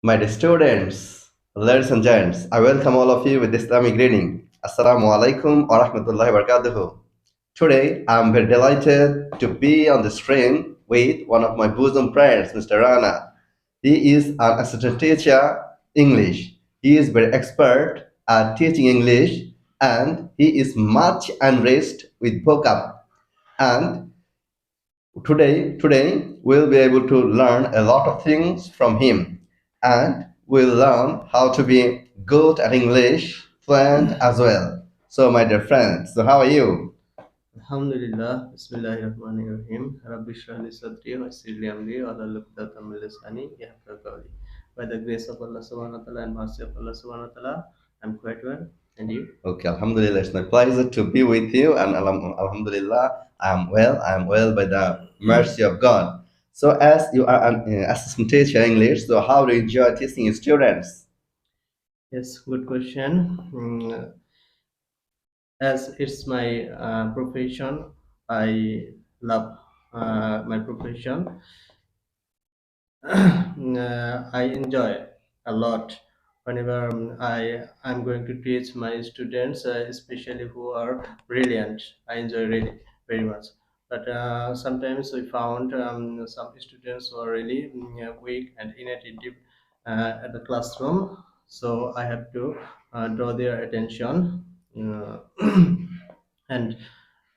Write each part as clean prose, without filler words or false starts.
My dear students, ladies and gents, I welcome all of you with Islamic greeting. Assalamu alaikum wa rahmatullahi wa barakatuhu. Today, I'm very delighted to be on the stream with one of my bosom friends, Mr. Rana. He is an assistant teacher English. He is very expert at teaching English and he is much enriched with vocab. And today we'll be able to learn a lot of things from him, and we'll learn how to be good at English, fluent as well. So, my dear friends, so how are you? Alhamdulillah, Bismillahirrahmanirrahim. Rabbi shrah li sadri wa yassir li amri wa hlul 'uqdatam min lisani yafqahu qawli. By the grace of Allah subhanahu wa ta'ala and mercy of Allah subhanahu wa ta'ala, I'm quite well. And you? Okay, Alhamdulillah, it's my pleasure to be with you, and Alhamdulillah, I'm well by the mercy of God. So, as you are an assistant teacher English, so how do you enjoy teaching your students? Yes, good question. As it's my profession, I love my profession. I enjoy a lot whenever I'm going to teach my students, especially who are brilliant. I enjoy really very much. But sometimes we found some students who are really weak and inattentive at the classroom. So I have to draw their attention. And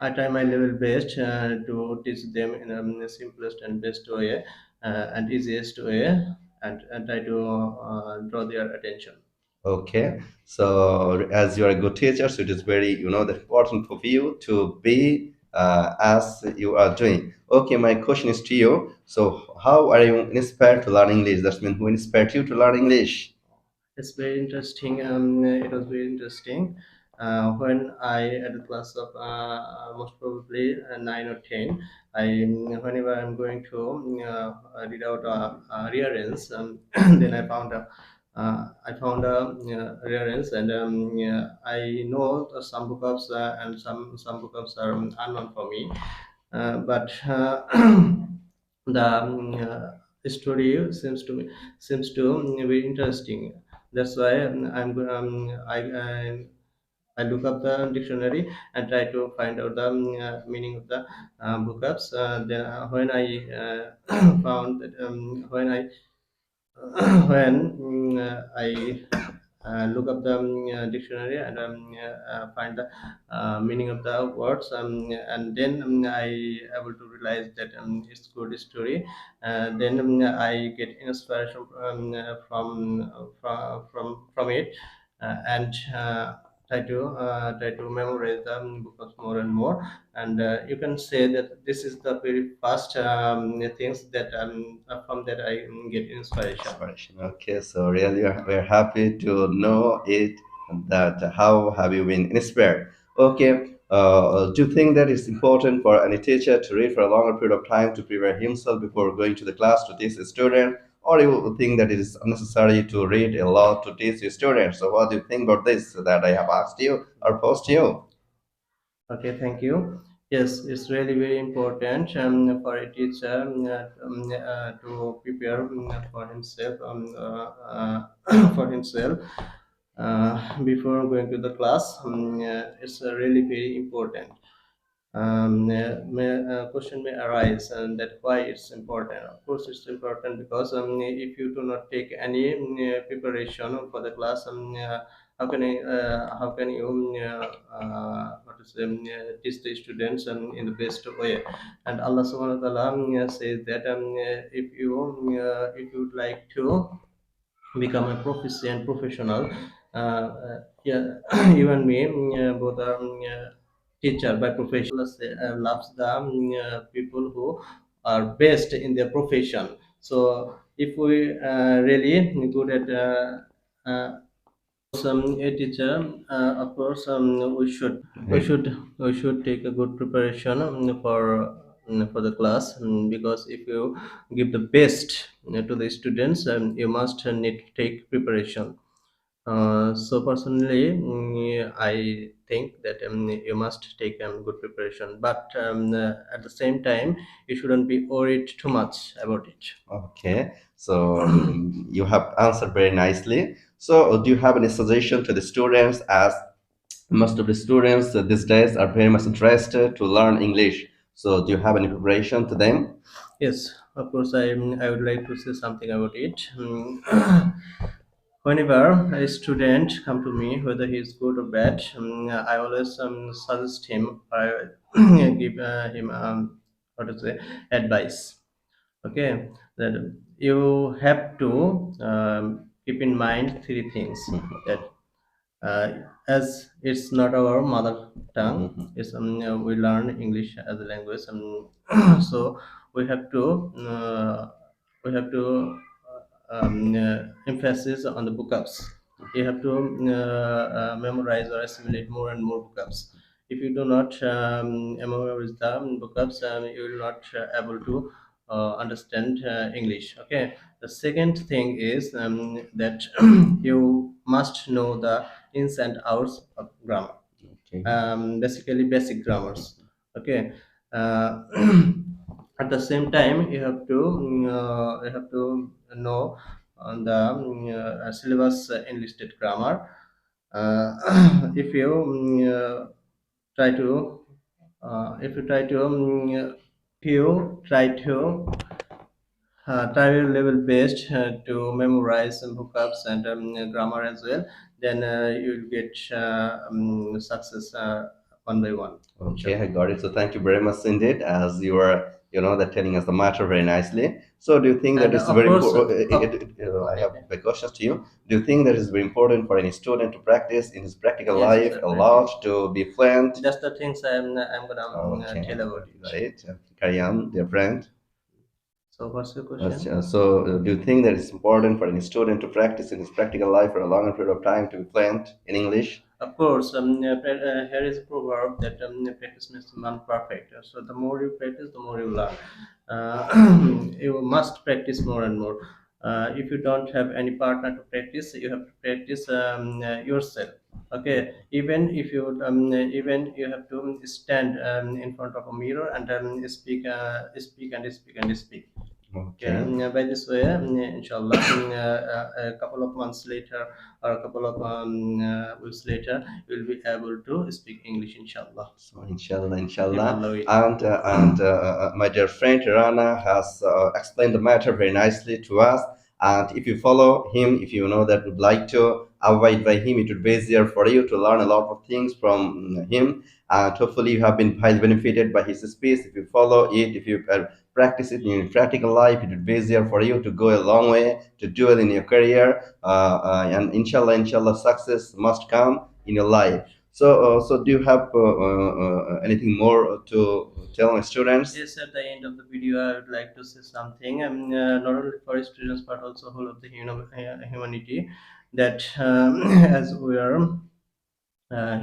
I try my level best to teach them in the simplest and best way and easiest way, and try to draw their attention. Okay, so as you are a good teacher, so it is very, important for you to be as you are doing. Okay, my question is to you. So, how are you inspired to learn English? That means who inspired you to learn English? It's very interesting. It was very interesting when I at the class of most probably 9 or 10. Whenever I'm going to read out rearrange, then I found a rearrange, and I know some bookups and some bookups are unknown for me. But the story seems to be interesting. That's why I look up the dictionary and try to find out the meaning of the bookups. Then when I found that when I when I look up the dictionary and find the meaning of the words, and then I able to realize that it's good story. Then I get inspiration from it, and try to memorize the books more and more. And you can say that this is the very first things that from that I get inspiration. Inspiration. Okay, so really we're happy to know it, that how have you been inspired. Okay, do you think that it's important for any teacher to read for a longer period of time to prepare himself before going to the class to teach a student, or you think that it is unnecessary to read a lot to teach your students? So what do you think about this that I have asked you or posed to you? Okay, thank you. Yes, it's really very important for a teacher to prepare for himself for himself before going to the class. It's really very important. Question may arise, and that why it's important. Of course, it's important because if you do not take any preparation for the class, how can you what to say, teach the students in the best way? And Allah Subhanahu wa Taala says that if you would like to become a proficient professional. Yeah, you and me both are teacher by profession. Loves the people who are best in their profession. So if we really good at a teacher, of course, we should take a good preparation for the class, because if you give the best to the students, you must need to take preparation. So personally, I think that you must take good preparation, but at the same time, you shouldn't be worried too much about it. Okay. So you have answered very nicely. So do you have any suggestion to the students, as most of the students these days are very much interested to learn English? So do you have any preparation to them? Yes, of course, I would like to say something about it. Whenever a student come to me, whether he is good or bad, I always suggest him or give him what to say advice. Okay, that you have to keep in mind three things. That uh, as it's not our mother tongue, Mhm. it's we learn English as a language, so we have to uh, we have to emphasis on the vocabs. You have to memorize or assimilate more and more vocabs. If you do not memorize the vocabs, you will not able to understand English. Okay. The second thing is that you must know the ins and outs of grammar. Okay. Basically, basic grammars. Okay. Uh, at the same time, you have to know on the syllabus enlisted grammar. If you try to if you try to if you try to trial level based to memorize some vocabs and grammar as well, then you'll get success one by one. Okay, I Inshallah. got it. So thank you very much indeed, as you are, that telling us the matter very nicely. So do you think that And it's of very course, important? I have okay. a question to you. Do you think that it's very important for any student to practice in his practical Yes, life a definitely. lot to be fluent? That's the things I'm gonna Okay, tell about got it. it. Carry on, dear friend. So, what's your question? Do you think that it's important for any student to practice in his practical life for a longer period of time to be fluent in English? Of course, here is a proverb that practice makes the man perfect. So the more you practice, the more you learn. You must practice more and more. If you don't have any partner to practice, you have to practice yourself. Okay, even you have to stand in front of a mirror and speak and speak and speak. Yeah, Okay. by this way, inshallah, a couple of months later or a couple of weeks later, you'll be able to speak English, inshallah, So inshallah, if inshallah, Allah will. and my dear friend Rana has explained the matter very nicely to us. And if you follow him, if you know that would like to abide by him, it would be easier for you to learn a lot of things from him. And hopefully, you have been highly benefited by his speech. If you follow it, if you practice it in your practical life, it would be easier for you to go a long way to do it in your career. And inshallah, success must come in your life. So do you have anything more to tell my students? Yes, at the end of the video, I would like to say something, not only for students but also whole of the humanity, that as we are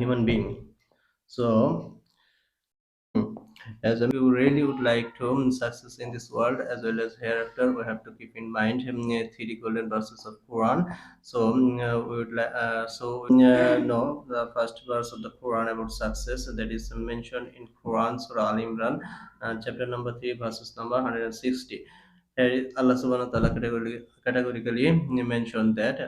human being. So as we really would like to success in this world as well as hereafter, we have to keep in mind three golden verses of Quran. So we would know the first verse of the Quran about success, that is mentioned in Quran Surah Al Imran, chapter number 3, verses number 160. Here Allah subhanahu wa ta'ala categorically mentioned that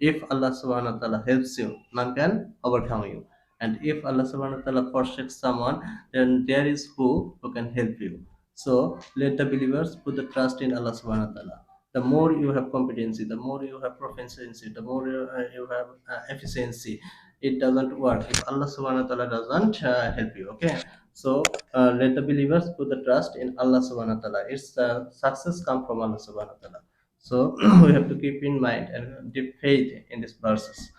if Allah subhanahu wa ta'ala helps you, none can overcome you. And if Allah subhanahu wa ta'ala forsakes someone, then there is who can help you. So let the believers put the trust in Allah subhanahu wa ta'ala. The more you have competency, the more you have proficiency, the more you have efficiency, it doesn't work if Allah subhanahu wa ta'ala doesn't help you. Okay. So let the believers put the trust in Allah subhanahu wa ta'ala. Its success come from Allah subhanahu wa ta'ala. So we have to keep in mind and deep faith in these verses.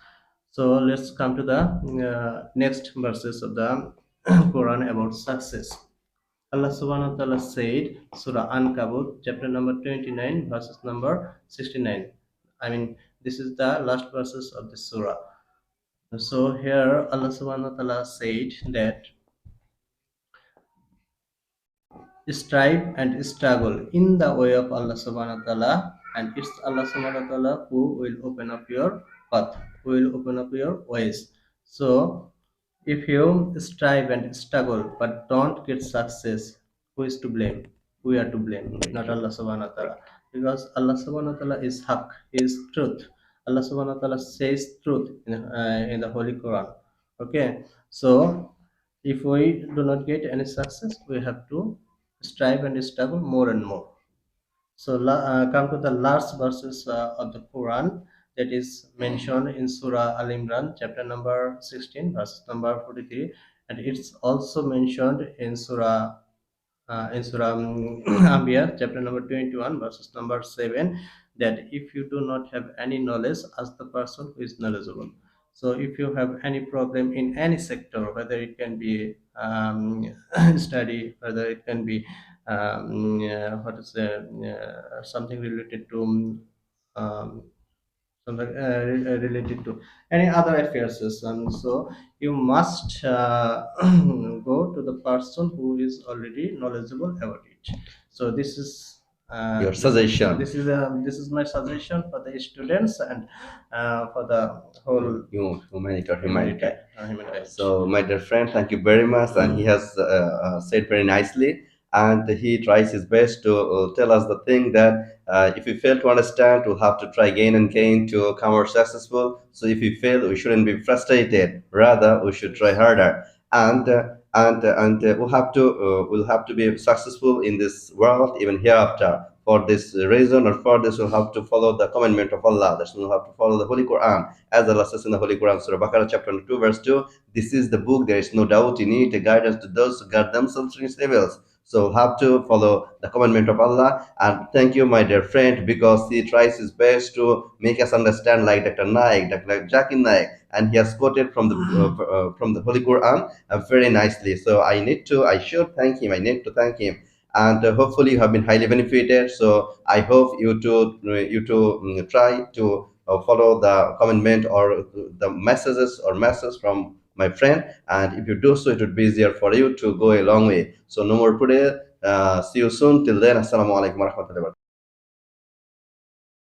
So let's come to the next verses of the Quran about success. Allah subhanahu wa ta'ala said, Surah Ankabut, chapter number 29, verses number 69. I mean, this is the last verses of the surah. So here Allah subhanahu wa ta'ala said that strive and struggle in the way of Allah subhanahu wa ta'ala, and it's Allah subhanahu wa ta'ala who will open up your path, who will open up your ways. So if you strive and struggle but don't get success, who is to blame? We are to blame, not Okay. Allah subhanahu wa ta'ala. because Allah subhanahu wa ta'ala is haq, is truth. Allah subhanahu wa ta'ala says truth in the Holy Quran. Okay, so if we do not get any success, we have to strive and struggle more and more. So come to the last verses of the Quran, that is mentioned in Surah Al Imran, chapter number 16, verse number 43, and it's also mentioned in Surah Anbiya, chapter number 21, verses number 7, that if you do not have any knowledge, ask the person who is knowledgeable. So, if you have any problem in any sector, whether it can be study, whether it can be what is something related to um, something related to any other affairs system. So you must go to the person who is already knowledgeable about it. So this is Your suggestion. this is my suggestion for the students and for the whole Humanity or humanity, humankind. humankind. So, my dear friend, thank you very much. And he has said very nicely, and he tries his best to tell us the thing that if we fail to understand, we'll have to try again and again to come out successful. So, if we fail, we shouldn't be frustrated. Rather, we should try harder. And we'll have to be successful in this world even hereafter. For this reason, or for this, we'll have to follow the commandment of Allah. That's we'll have to follow the Holy Quran, as Allah says in the Holy Quran, Surah Baqarah, chapter 2, verse 2. This is the book, there is no doubt in it, a guidance to those who guard themselves against evils. So have to follow the commandment of Allah. And thank you, my dear friend, because he tries his best to make us understand like Dr. Naik, Dr. Zakir Naik, and he has quoted from the Holy Quran very nicely. So I should thank him. I need to thank him, and hopefully you have been highly benefited. So I hope you try to follow the commandment or the messages or message from my friend, and if you do so, it would be easier for you to go a long way. So no more today. See you soon. Till then, assalamu alaikum warahmatullahi wabarakatuh.